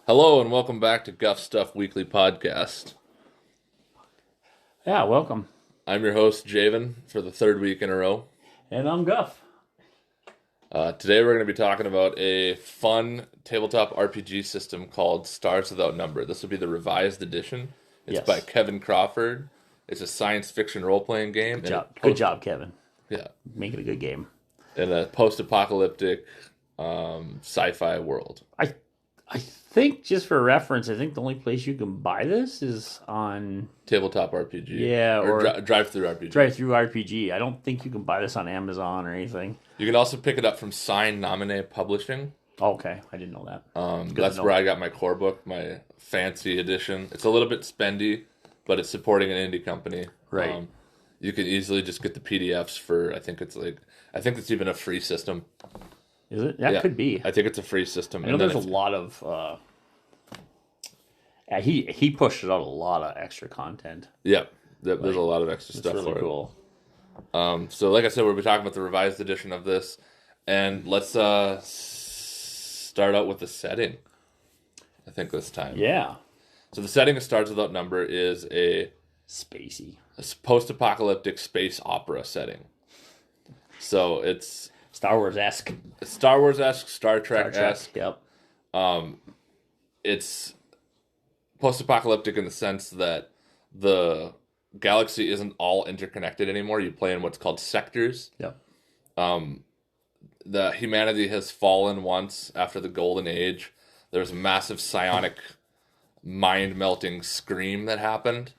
Hello and welcome back to Guff Stuff Weekly Podcast. Yeah, welcome. I'm your host, Javen, for the third week in a row. And I'm Guff. Today we're going to be talking about a fun tabletop RPG system called Stars Without Number. This will be the revised edition. It's by Kevin Crawford. It's a science fiction role-playing game. Good job, Kevin. Yeah. Making a good game. In a post-apocalyptic sci-fi world. I think, just for reference, I think the only place you can buy this is on Tabletop RPG. Yeah, or Drive-Thru RPG. Drive-Thru RPG. I don't think you can buy this on Amazon or anything. You can also pick it up from Sign Nominee Publishing. Okay, I didn't know that. That's where I got my core book, my fancy edition. It's a little bit spendy, but it's supporting an indie company. Right. You can easily just get the PDFs for, I think it's even a free system. Is it? That could be. I think it's a free system. I know there's a lot of... he pushed out a lot of extra content. Yeah, there's a lot of extra stuff really for cool. it. So like I said, we'll be talking about the revised edition of this. And let's start out with the setting, I think, this time. Yeah. So the setting of Stars Without Number is a post-apocalyptic space opera setting. So it's... Star Wars-esque. Star Wars-esque, Star Trek-esque. Yep. It's post-apocalyptic in the sense that the galaxy isn't all interconnected anymore. You play in what's called sectors. Yep. The humanity has fallen once after the Golden Age. There was a massive psionic mind-melting scream that happened,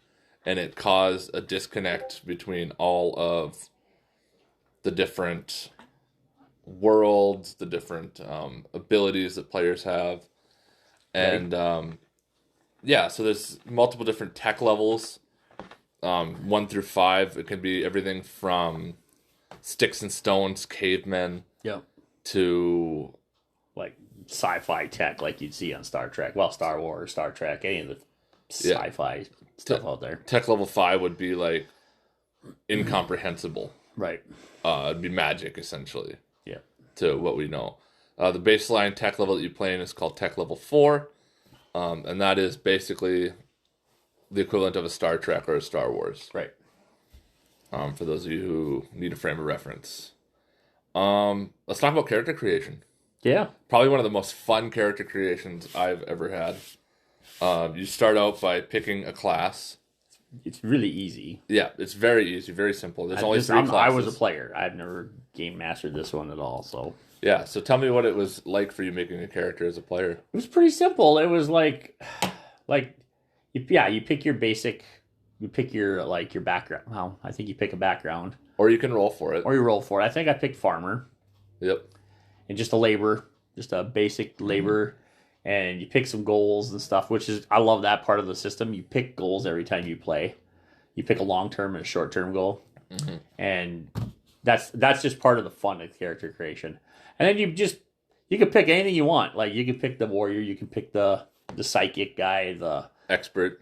and it caused a disconnect between all of the different worlds, the different abilities that players have. And so there's multiple different tech levels, 1 through 5. It can be everything from sticks and stones, cavemen, to like sci-fi tech like you'd see on Star Trek. Well, Star Wars, Star Trek, any of the sci-fi stuff out there. Tech level 5 would be like incomprehensible. Right. It'd be magic, essentially. Yeah. To what we know. The baseline tech level that you play in is called Tech Level 4. And that is basically the equivalent of a Star Trek or a Star Wars. Right. For those of you who need a frame of reference. Let's talk about character creation. Yeah. Probably one of the most fun character creations I've ever had. You start out by picking a class. It's really easy. Yeah, it's very easy, very simple. There's only 3 classes. I was a player. I've never game mastered this one at all, so... Yeah, so tell me what it was like for you making a character as a player. It was pretty simple. It was you pick your basic, you pick your background. Well, I think you pick a background. Or you can roll for it. Or you roll for it. I think I picked farmer. Yep. And just a basic labor. And you pick some goals and stuff, which is, I love that part of the system. You pick goals every time you play. You pick a long-term and a short-term goal. Mm-hmm. And that's just part of the fun of character creation. And then you can pick anything you want. Like, you can pick the warrior, you can pick the psychic guy, the expert,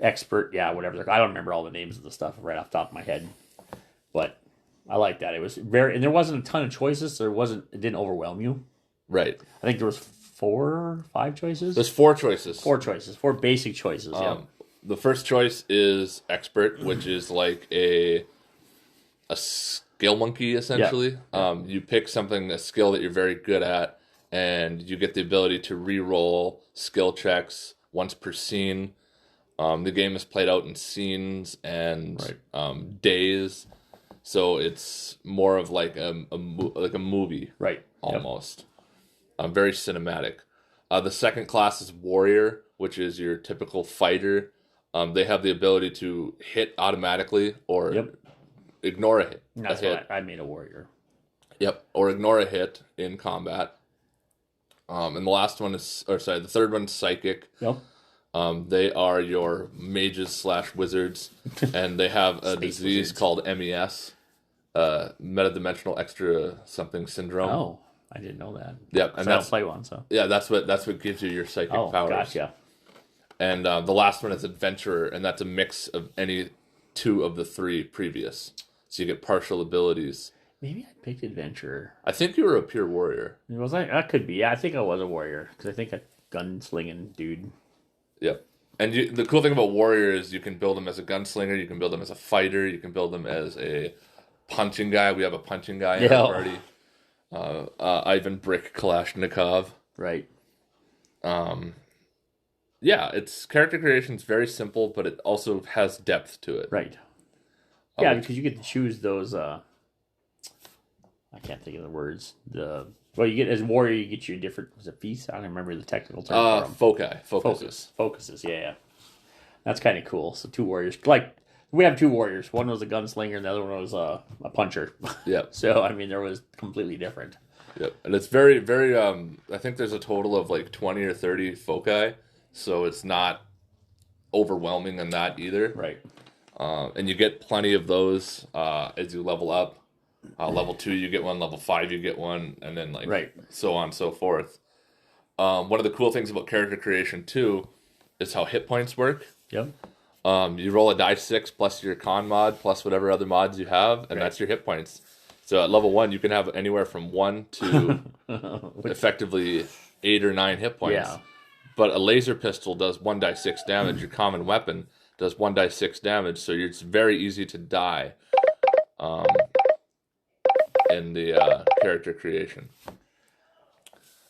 yeah, whatever. I don't remember all the names of the stuff right off the top of my head. But I like that. It was and there wasn't a ton of choices, so it didn't overwhelm you. Right. I think there was 4 or 5 choices. There's 4 choices. 4 choices. 4 basic choices, yeah. The first choice is expert, which is like a skill monkey, essentially. Yeah. You pick a skill that you're very good at, and you get the ability to re-roll skill checks once per scene. The game is played out in scenes and days, so it's more of like a movie, right? Almost. Very cinematic. The second class is warrior, which is your typical fighter. They have the ability to hit automatically or ignore a hit. That's why I made a warrior. Yep, or ignore a hit in combat. And the third one is psychic. Yep. They are your mages / wizards, and they have a disease called MES, metadimensional extra something syndrome. Oh, I didn't know that. Yep, and I don't play one, so yeah, that's what gives you your psychic powers. Oh, gotcha. And the last one is adventurer, and that's a mix of any 2 of the 3 previous. So you get partial abilities. Maybe I picked adventurer. I think you were a pure warrior. Was I? That could be. Yeah, I think I was a warrior because I think a gunslinging dude. Yep. And the cool thing about warrior is you can build them as a gunslinger, you can build them as a fighter, you can build them as a punching guy. We have a punching guy in our party. Ivan Brick Kalashnikov. Right. Yeah, its character creation is very simple, but it also has depth to it. Right. Yeah, because you get to choose those. I can't think of the words. You get as warrior, you get your different. Was it feasts? I don't remember the technical term for them. Focuses. Yeah. That's kind of cool. So 2 warriors. Like we have 2 warriors. One was a gunslinger, and the other one was a puncher. Yep. So I mean, there was completely different. Yep, and it's very, very. I think there's a total of like 20 or 30 foci, so it's not overwhelming in that either. Right. And you get plenty of those as you level up. Level 2, you get one. Level 5, you get one, and then so on and so forth. One of the cool things about character creation too is how hit points work. Yep. You roll a die 6 plus your con mod plus whatever other mods you have, and that's your hit points. So at level 1, you can have anywhere from 1 to effectively 8 or 9 hit points. Yeah. But a laser pistol does 1 die 6 damage. Your common weapon does 1 die 6 damage. So it's very easy to die in the character creation.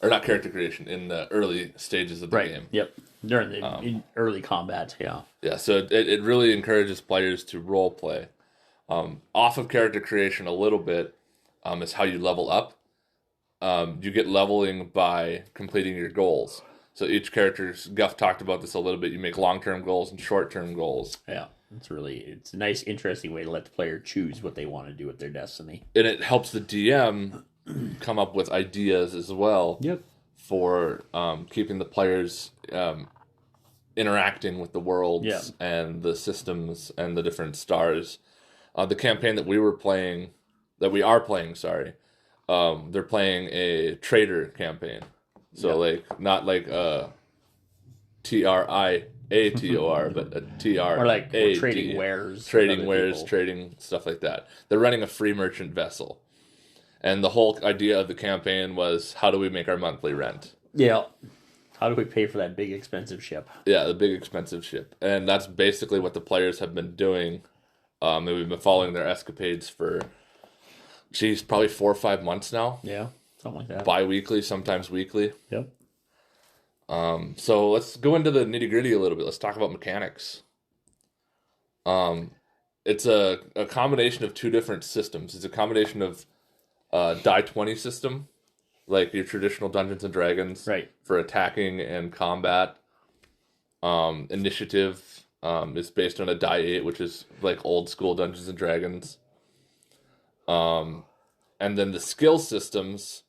Or not character creation, in the early stages of the game. Yep. During the early combat, yeah. Yeah, so it really encourages players to role play. Off of character creation a little bit is how you level up. You get leveling by completing your goals. So each character's, Guff talked about this a little bit, you make long-term goals and short-term goals. Yeah, it's a nice, interesting way to let the player choose what they want to do with their destiny. And it helps the DM come up with ideas as well. Yep. For keeping the players interacting with the worlds and the systems and the different stars. The campaign that we are playing, they're playing a trader campaign. So not like TRIATOR, but a TRAD. Or like trading wares. Trading stuff like that. They're running a free merchant vessel. And the whole idea of the campaign was, how do we make our monthly rent? Yeah. How do we pay for that big expensive ship? Yeah, the big expensive ship. And that's basically what the players have been doing. And we've been following their escapades for, probably 4 or 5 months now. Yeah, something like that. Bi-weekly, sometimes weekly. Yep. So let's go into the nitty-gritty a little bit. Let's talk about mechanics. It's a combination of 2 different systems. It's a combination of die 20 system, like your traditional Dungeons and Dragons, for attacking and combat. Initiative is based on a die 8, which is like old school Dungeons and Dragons. And then the skill systems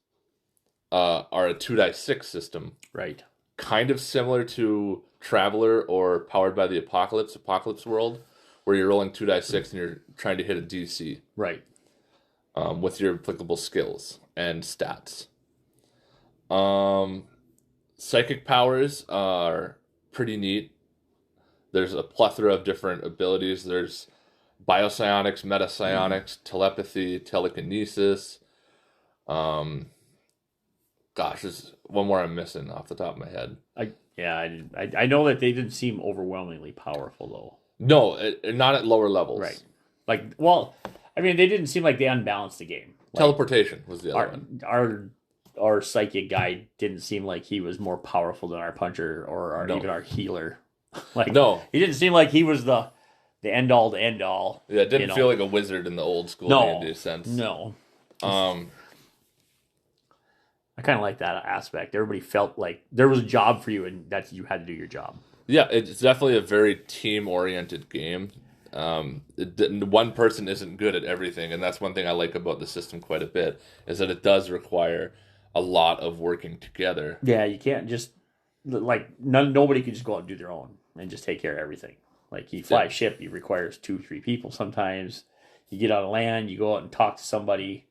are a 2 die 6 system. Right. Kind of similar to Traveler or Powered by the Apocalypse World, where you're rolling 2 die 6 and you're trying to hit a DC. Right. With your applicable skills and stats. Psychic powers are pretty neat. There's a plethora of different abilities. There's biopsionics, metapsionics, telepathy, telekinesis. There's one more I'm missing off the top of my head. I know that they didn't seem overwhelmingly powerful, though. No, not at lower levels. Right. They didn't seem like they unbalanced the game. Teleportation was the other one. Our psychic guy didn't seem like he was more powerful than our puncher or even our healer. No. He didn't seem like he was the end all to end all. Yeah, it didn't feel like a wizard in the old school D&D sense. No. I kind of like that aspect. Everybody felt like there was a job for you and that you had to do your job. Yeah, it's definitely a very team-oriented game. One person isn't good at everything, and that's one thing I like about the system quite a bit, is that it does require a lot of working together. Yeah, you can't just, nobody can just go out and do their own and just take care of everything. Like, you fly a ship, it requires 2-3 people sometimes. You get on land, you go out and talk to somebody.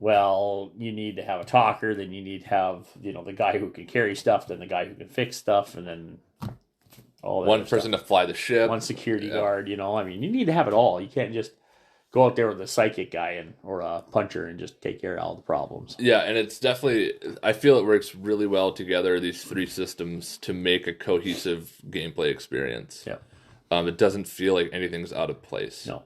Well, you need to have a talker, then you need to have, the guy who can carry stuff, then the guy who can fix stuff, and then all that one person to fly the ship. One security guard, you need to have it all. You can't just go out there with a psychic guy or a puncher and just take care of all the problems. Yeah, and it's definitely, I feel it works really well together, these three systems, to make a cohesive gameplay experience. Yeah. It doesn't feel like anything's out of place. No.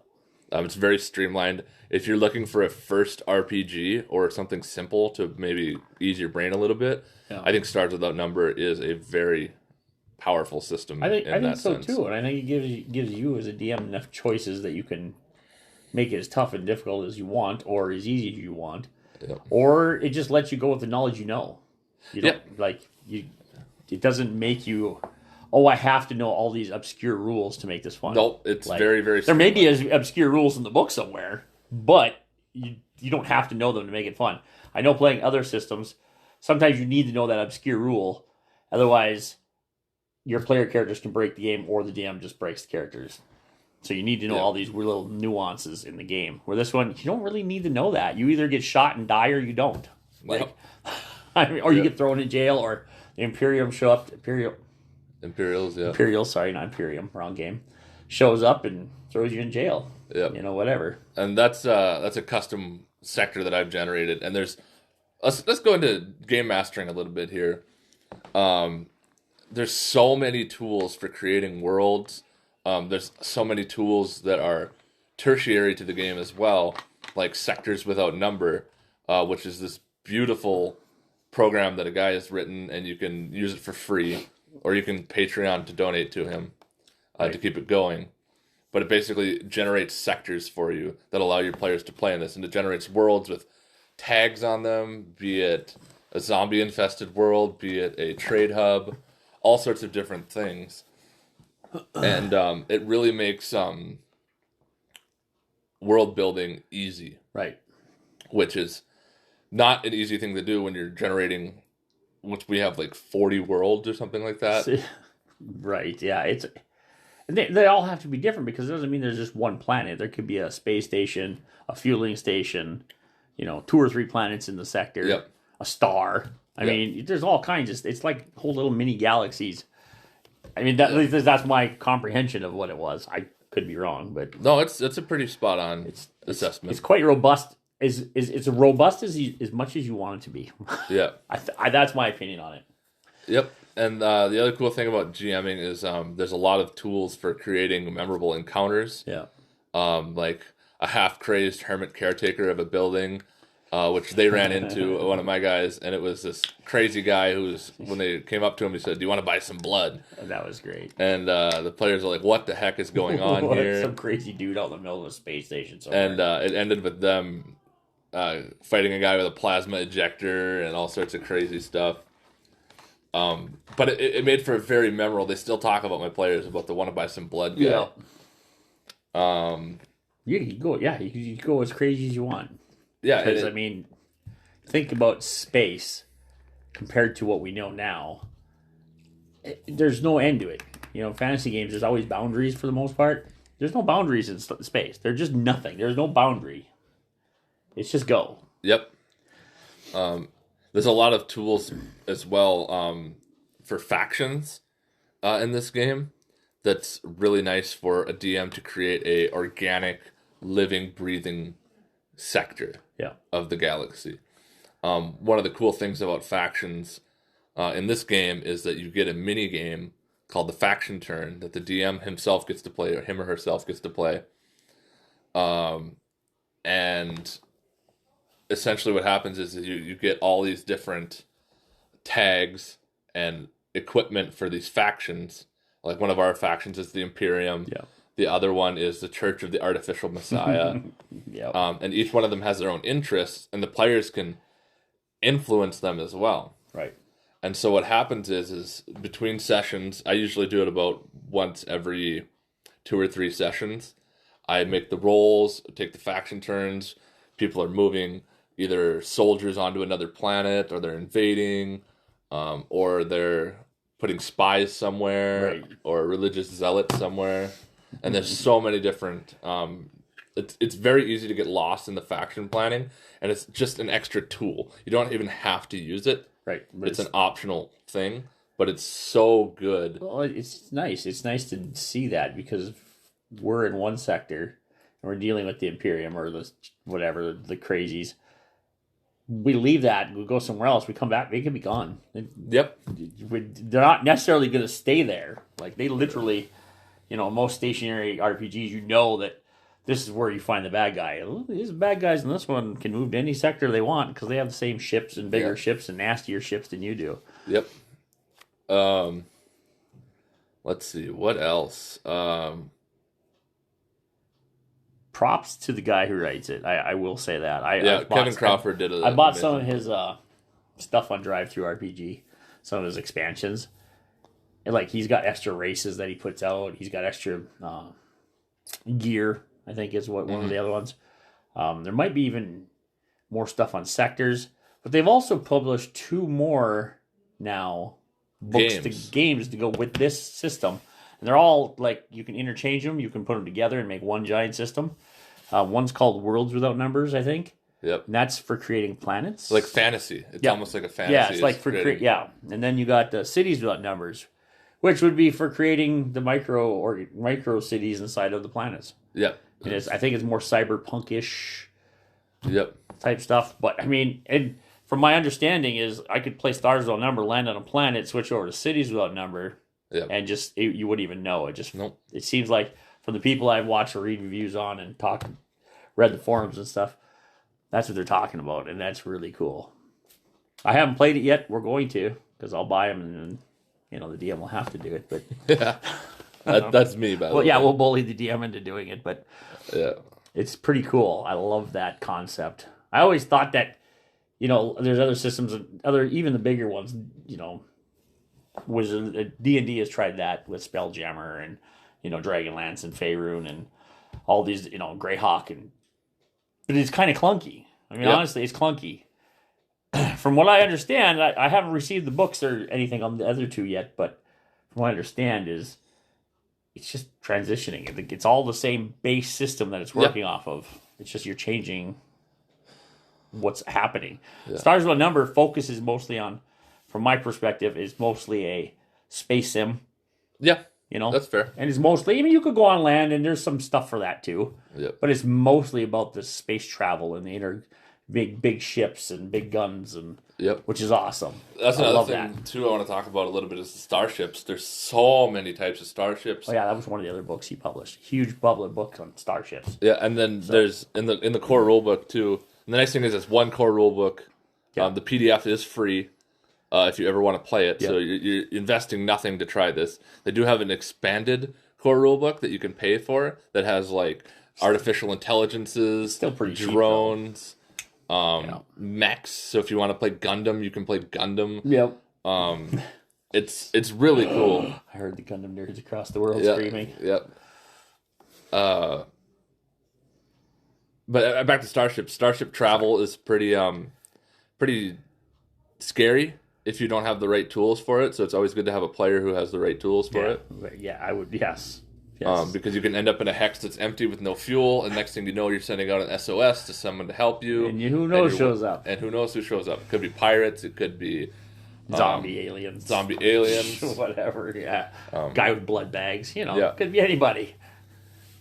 It's very streamlined. If you're looking for a first RPG or something simple to maybe ease your brain a little bit, I think Stars Without Number is a very powerful system. I think so sense. too, and I think it gives you as a DM enough choices that you can make it as tough and difficult as you want, or as easy as you want, or it just lets you go with the knowledge you know. You don't It doesn't make you. Oh, I have to know all these obscure rules to make this fun. Nope, it's very, very. There may be obscure rules in the book somewhere, but you don't have to know them to make it fun. I know playing other systems, sometimes you need to know that obscure rule, otherwise your player characters can break the game, or the DM just breaks the characters. So you need to know all these little nuances in the game. Where this one, you don't really need to know that. You either get shot and die, or you don't. Or you get thrown in jail, or the Imperium show up. Imperials, sorry, not Imperium, wrong game. Shows up and throws you in jail. Yeah. Whatever. And that's a custom sector that I've generated. And let's go into game mastering a little bit here. There's so many tools for creating worlds. There's so many tools that are tertiary to the game as well, like Sectors Without Number, which is this beautiful program that a guy has written, and you can use it for free, or you can Patreon to donate to him to keep it going. But it basically generates sectors for you that allow your players to play in this, and it generates worlds with tags on them, be it a zombie-infested world, be it a trade hub, all sorts of different things. And it really makes world building easy. Right. Which is not an easy thing to do when you're generating, which we have like 40 worlds or something like that. Right, yeah. They all have to be different, because it doesn't mean there's just one planet. There could be a space station, a fueling station, 2 or 3 planets in the sector, a star. I mean, there's all kinds of. It's like whole little mini galaxies. I mean, that's my comprehension of what it was. I could be wrong, but no, it's a pretty spot on assessment. It's quite robust. It's robust as much as you want it to be. Yeah, that's my opinion on it. Yep. And the other cool thing about GMing is there's a lot of tools for creating memorable encounters. Yeah. Like a half-crazed hermit caretaker of a building, which they ran into, one of my guys, and it was this crazy guy when they came up to him, he said, "Do you want to buy some blood?" And that was great. And the players are like, "What the heck is going on here?" Some crazy dude out in the middle of a space station somewhere. And it ended with them fighting a guy with a plasma ejector and all sorts of crazy stuff. But it made for a very memorable. They still talk about my players about the "want to buy some blood" guy. Yeah. You can go. Yeah, you can go as crazy as you want. Yeah, because I mean, think about space compared to what we know now. There's no end to it. Fantasy games, there's always boundaries for the most part. There's no boundaries in space. There's just nothing. There's no boundary. It's just go. Yep. There's a lot of tools as well for factions in this game. That's really nice for a DM to create a organic, living, breathing sector of the galaxy. One of the cool things about factions in this game is that you get a mini game called the faction turn that the DM himself gets to play, or him or herself gets to play. And essentially what happens is you get all these different tags and equipment for these factions. Like one of our factions is the Imperium. Yeah. The other one is the Church of the Artificial Messiah. And each one of them has their own interests, and the players can influence them as well. Right. And so what happens is between sessions, I usually do it about once every 2 or 3 sessions. I make the rolls, take the faction turns. People are moving either soldiers onto another planet, or they're invading, or they're putting spies somewhere, or a religious zealot somewhere. And there's so many different... It's very easy to get lost in the faction planning, and it's just an extra tool. You don't even have to use it. Right. It's an optional thing, but it's so good. Well, it's nice. It's nice to see that, because we're in one sector, and we're dealing with the Imperium or the whatever, the crazies. We leave that, we go somewhere else, we come back, they can be gone. Yep. They're not necessarily going to stay there. Like, they literally, most stationary RPGs, that this is where you find the bad guy. These bad guys in this one can move to any sector they want because they have the same ships and bigger ships and nastier ships than you do. Yep. Let's see, what else? Props to the guy who writes it. I will say that. Kevin Crawford did it. I bought some of his stuff on Drive-Thru RPG, some of his expansions. And he's got extra races that he puts out. He's got extra gear, I think is one of the other ones. There might be even more stuff on sectors, but they've also published 2 more now games to go with this system. And they're all you can interchange them, you can put them together and make one giant system. One's called Worlds Without Numbers, I think. Yep. And that's for creating planets. Like fantasy. It's almost like a fantasy. Yeah, it's like for And then you got Cities Without Numbers, which would be for creating the micro cities inside of the planets. Yep. I think it's more cyberpunkish. Yep. Type stuff. But I mean, and from my understanding is I could play Stars Without Number, land on a planet, switch over to Cities Without Number. Yep. And you wouldn't even know. It seems like from the people I've watched or read reviews on and read the forums and stuff, that's what they're talking about, and that's really cool. I haven't played it yet. We're going to, because I'll buy them, and then, the DM will have to do it. But that's me, by the way. Well, yeah, we'll bully the DM into doing it, but yeah, it's pretty cool. I love that concept. I always thought that, there's other systems, even the bigger ones, D&D has tried that with Spelljammer and Dragonlance and Faerun and all these Greyhawk but it's kind of clunky. I mean, honestly, it's clunky. From what I understand, I haven't received the books or anything on the other 2 yet, but from what I understand is it's just transitioning. It's all the same base system that it's working off of. It's just you're changing what's happening. Stars Without Number focuses mostly on, from my perspective, is mostly a space sim. Yeah, that's fair. And it's mostly, you could go on land, and there's some stuff for that too. Yep. But it's mostly about the space travel and the big ships and big guns, and which is awesome. That's another thing too I want to talk about a little bit is the starships. There's so many types of starships. Oh yeah, that was one of the other books he published. Huge public book on starships. Yeah, and then there's in the core rulebook too. And the nice thing is it's one core rulebook. The PDF is free. If you ever want to play it. So you're investing nothing to try this. They do have an expanded core rulebook that you can pay for that has artificial intelligences, still pretty drones, mechs. So if you want to play Gundam, you can play Gundam. Yep. It's really cool. I heard the Gundam nerds across the world screaming. Yep. But back to starships. Starship travel is pretty scary if you don't have the right tools for it. So it's always good to have a player who has the right tools for it. Yeah, I would. Yes. Because you can end up in a hex that's empty with no fuel, and next thing you know, you're sending out an SOS to someone to help you. And who knows shows up. And who knows who shows up. It could be pirates. It could be zombie aliens. Whatever, yeah. Guy with blood bags. Could be anybody.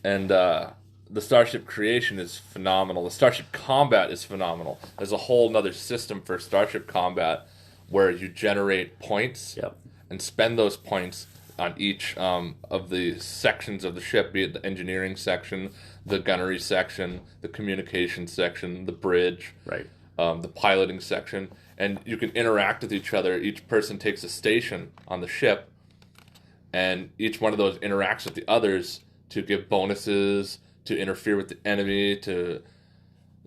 And the starship creation is phenomenal. The starship combat is phenomenal. There's a whole nother system for starship combat where you generate points and spend those points on each of the sections of the ship, be it the engineering section, the gunnery section, the communication section, the bridge, the piloting section. And you can interact with each other. Each person takes a station on the ship, and each one of those interacts with the others to give bonuses, to interfere with the enemy, to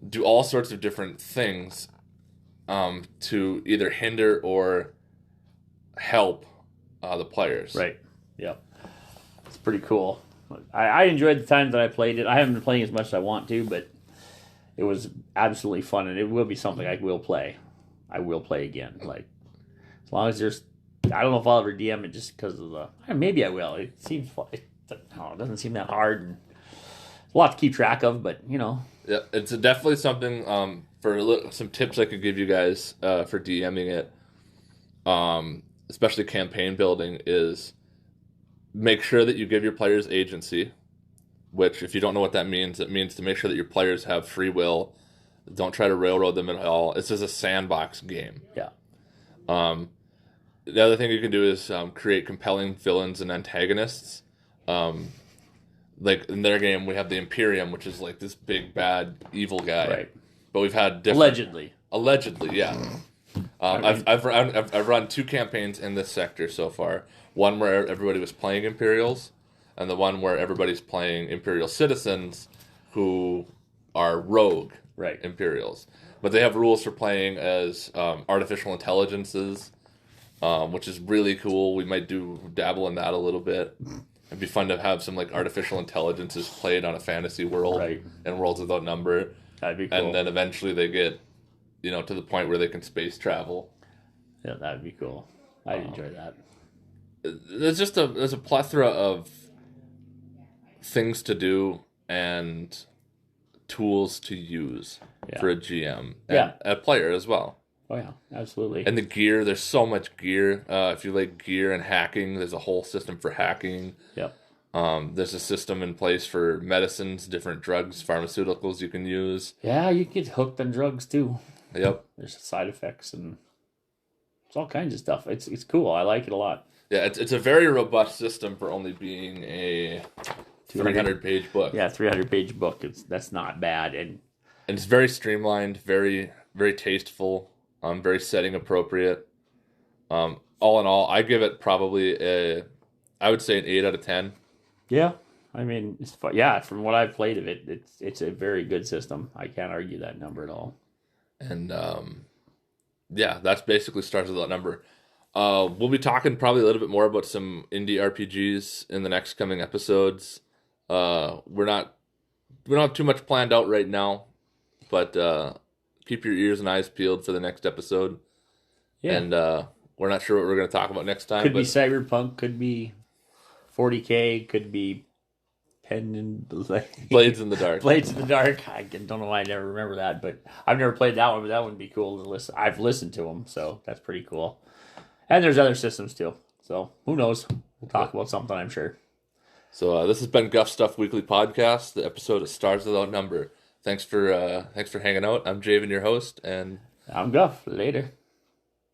do all sorts of different things to either hinder or help the players. Right. Yep. It's pretty cool. I enjoyed the time that I played it. I haven't been playing as much as I want to, but it was absolutely fun, and it will be something I will play. I will play again. As long as there's, I don't know if I'll ever DM it just because of maybe I will. It seems fun. It doesn't seem that hard, and a lot to keep track of, but Yeah, it's definitely something for some tips I could give you guys for DMing it, especially campaign building, is make sure that you give your players agency. which, if you don't know what that means, it means to make sure that your players have free will. Don't try to railroad them at all. This is a sandbox game. Yeah. The other thing you can do is create compelling villains and antagonists. Like in their game, we have the Imperium, which is like this big bad evil guy. Right. But we've had different... Allegedly, yeah. I've run 2 campaigns in this sector so far. One where everybody was playing Imperials, and the one where everybody's playing Imperial citizens who are rogue Imperials. But they have rules for playing as artificial intelligences, which is really cool. We might dabble in that a little bit. It'd be fun to have some like artificial intelligences played on a fantasy world and worlds without number. That'd be cool. And then eventually they get, to the point where they can space travel. Yeah, that'd be cool. I'd enjoy that. There's a plethora of things to do and tools to use for a GM and a player as well. Oh yeah, absolutely. And the gear, there's so much gear. If you like gear and hacking, there's a whole system for hacking. Yep. There's a system in place for medicines, different drugs, pharmaceuticals you can use. Yeah, you get hooked on drugs too. Yep. There's side effects and it's all kinds of stuff. It's cool. I like it a lot. Yeah, it's a very robust system for only being a 300-page book. Yeah, 300-page book. That's not bad, and it's very streamlined, very very tasteful, very setting appropriate. All in all, I give it probably I would say an 8 out of 10. Yeah, I mean, it's fun. Yeah, from what I've played of it, it's a very good system. I can't argue that number at all. And that's basically starts with that number. We'll be talking probably a little bit more about some indie RPGs in the next coming episodes. We don't have too much planned out right now, but keep your ears and eyes peeled for the next episode. Yeah. And we're not sure what we're going to talk about next time. Could be Cyberpunk, could be 40K, could be Pen and Blades in the Dark. Blades in the Dark. I don't know why I never remember that, but I've never played that one, but that would be cool to listen. I've listened to them, so that's pretty cool. And there's other systems too. So who knows? We'll talk about something, I'm sure. So this has been Guff Stuff Weekly Podcast, the episode of Stars Without Number. Thanks for hanging out. I'm Javen, your host, and I'm Guff. Later.